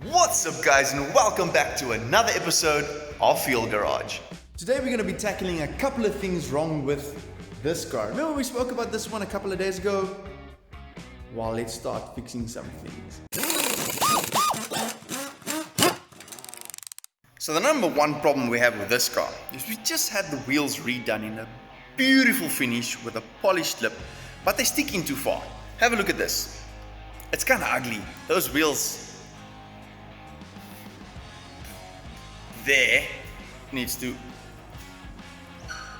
What's up guys, and welcome back to another episode of Field Garage. Today we're going to be tackling a couple of things wrong with this car. Remember we spoke about this one a couple of days ago? Well, let's start fixing some things. So the number one problem we have with this car is we just had the wheels redone in a beautiful finish with a polished lip, but they're sticking too far. Have a look at this. It's kind of ugly. Those wheels there needs to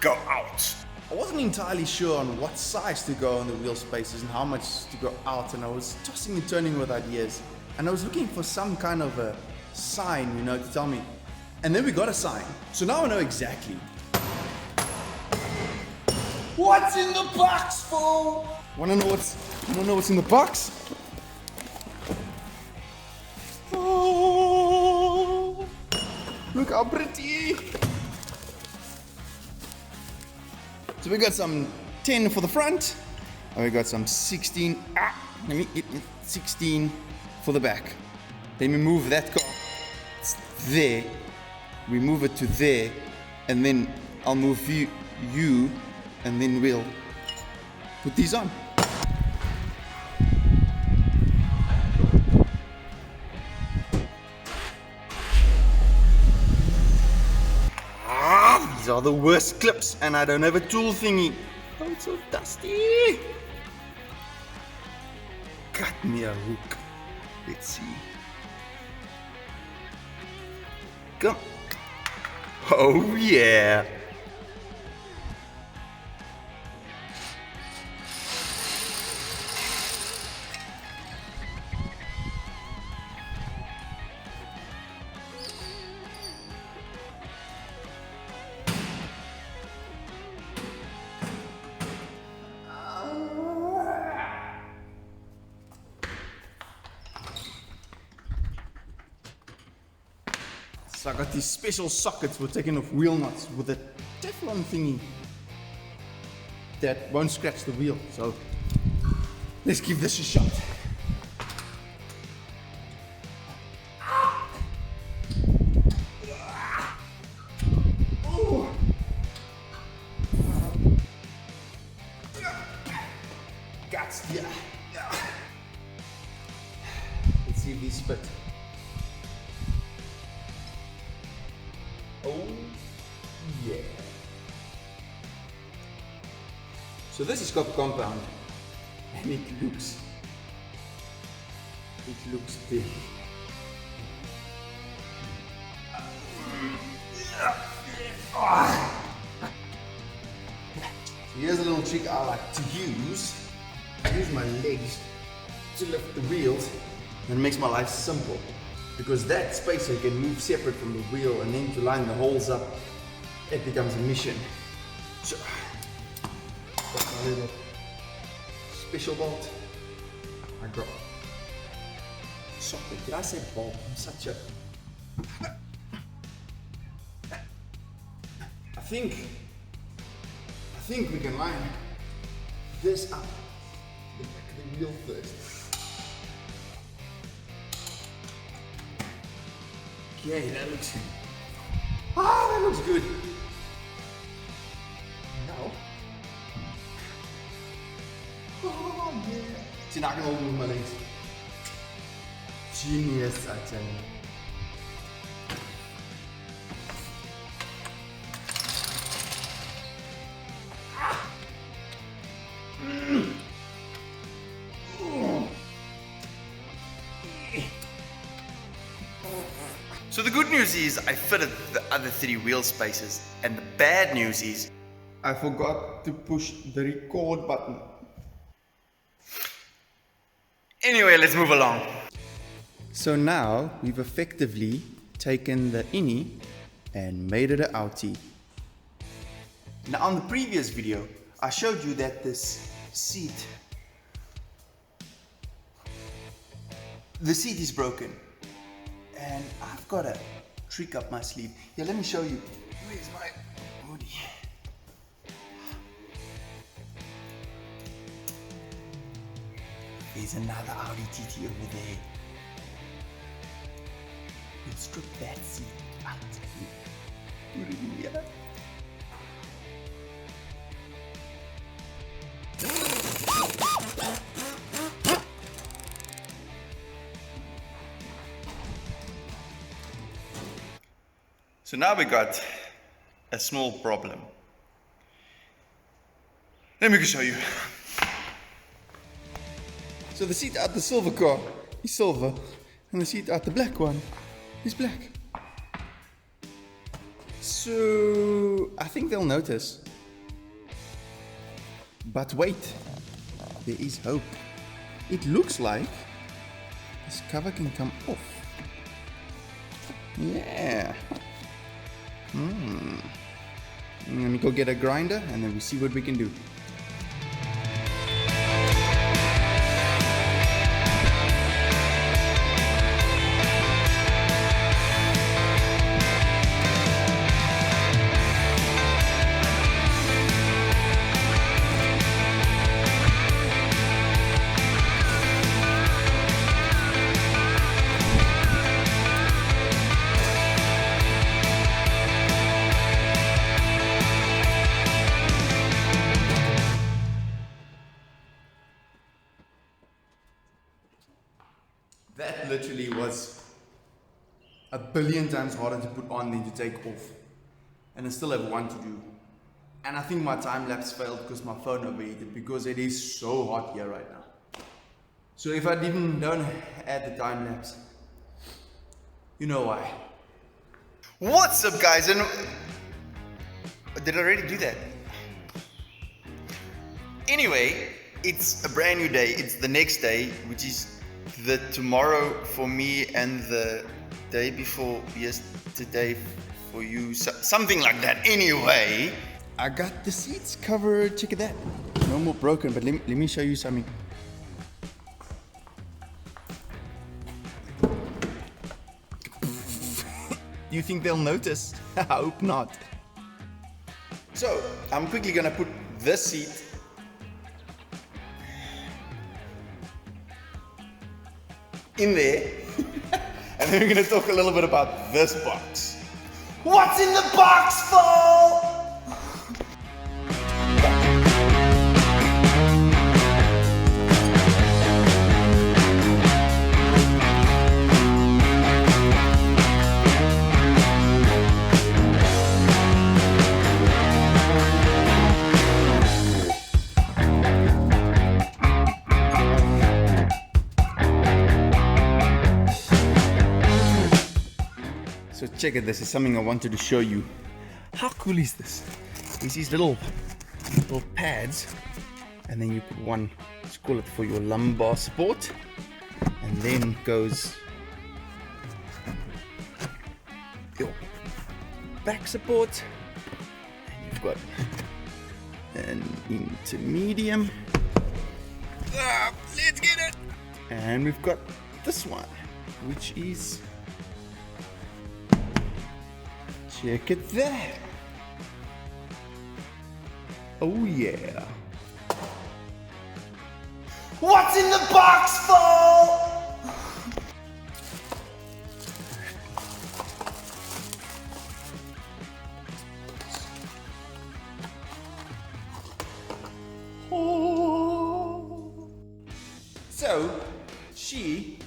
go out. I wasn't entirely sure on what size to go on the wheel spaces and how much to go out, and I was tossing and turning with ideas, and I was looking for some kind of a sign, to tell me. And then we got a sign, so now I know exactly what's in the box, fool. Wanna know what's in the box? Oh, look how pretty. So we got some 10 for the front, and we got some 16. Let me get 16 for the back. Then we move that car. It's there. We move it to there, and then I'll move you, and then we'll put these on. These are the worst clips, and I don't have a tool thingy. Oh, it's so dusty. Cut me a hook. Let's see. Come. Oh yeah. So I got these special sockets for taking off wheel nuts with a Teflon thingy that won't scratch the wheel. So let's give this a shot. Guts, yeah. Let's see if these fit. Oh yeah. So this is copper compound, and it looks big. So here's a little trick I like to use. I use my legs to lift the wheels, and it makes my life simple. Because that spacer can move separate from the wheel, and then to line the holes up, it becomes a mission. So, got my little special bolt. I got socket. Did I say bolt? I'm such a... I think we can line this up the back of the wheel first. Okay, that looks good. Now, oh yeah. See, now I can hold move my legs. Genius, I tell you. So the good news is I fitted the other 3 wheel spaces, and the bad news is I forgot to push the record button. Anyway, let's move along. So now we've effectively taken the innie and made it an outie. Now on the previous video, I showed you that this seat, the seat is broken. And I've got a trick up my sleeve. Here, let me show you. Where's my hoodie? There's another Audi TT over there. strip that seat out. Put it in here. So now we got a small problem. Let me show you. So the seat out the silver car is silver, and the seat out the black one is black. So I think they'll notice. But wait, there is hope. It looks like this cover can come off. Yeah. Let me go get a grinder and then we see what we can do. That literally was a billion times harder to put on than to take off. And I still have one to do. And I think my time lapse failed because my phone overheated, because it is so hot here right now. So if I don't add the time lapse, you know why. What's up, guys? And did I already do that? Anyway, it's a brand new day. It's the next day, which is the tomorrow for me and the day before yesterday for you, something like that. Anyway, I got the seats covered. Check that. No more broken, but let me show you something. Do you think they'll notice? I hope not. So I'm quickly gonna put this seat in there, and then we're gonna talk a little bit about this box. What's in the box, fool? So check it, this is something I wanted to show you. How cool is this? There's these little pads, and then you put one, let's call it for your lumbar support, and then goes your back support, and you've got an intermedium. Let's get it! And we've got this one, which is, check it there. Oh yeah. What's in the box, fool? Oh. So, she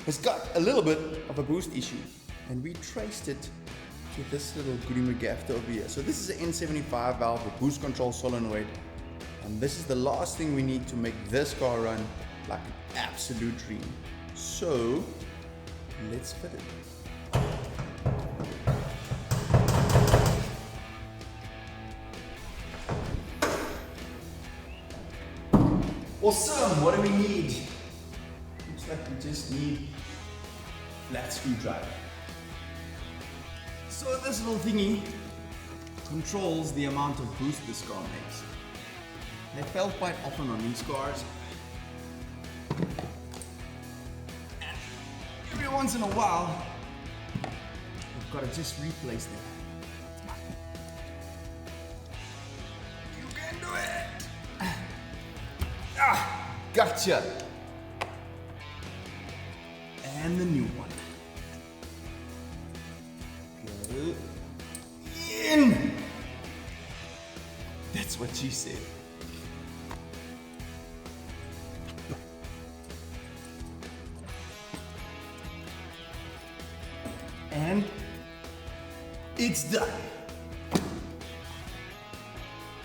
has got a little bit of a boost issue, and we traced it to this little green McGaffer over here. So this is an N75 valve with boost control solenoid, and this is the last thing we need to make this car run like an absolute dream. So let's fit it. Awesome, what do we need? Looks like we just need a flat screwdriver. So this little thingy controls the amount of boost this car makes. They fail quite often on these cars. And every once in a while, we've got to just replace them. You can do it! Ah, gotcha! And the new one. what she said. And it's done.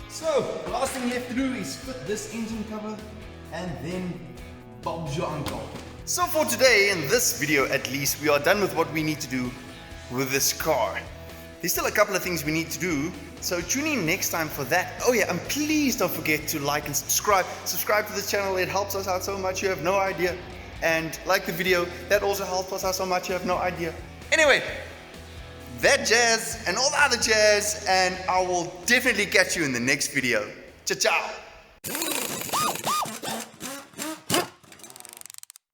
So, the last thing left to do is fit this engine cover and then Bob's your uncle. So for today, in this video at least, we are done with what we need to do with this car. There's still a couple of things we need to do, so tune in next time for that. Oh yeah, and please don't forget to like and subscribe. Subscribe to the channel, it helps us out so much, you have no idea. And like the video, that also helps us out so much, you have no idea. Anyway, that jazz and all the other jazz, and I will definitely catch you in the next video. Ciao, ciao.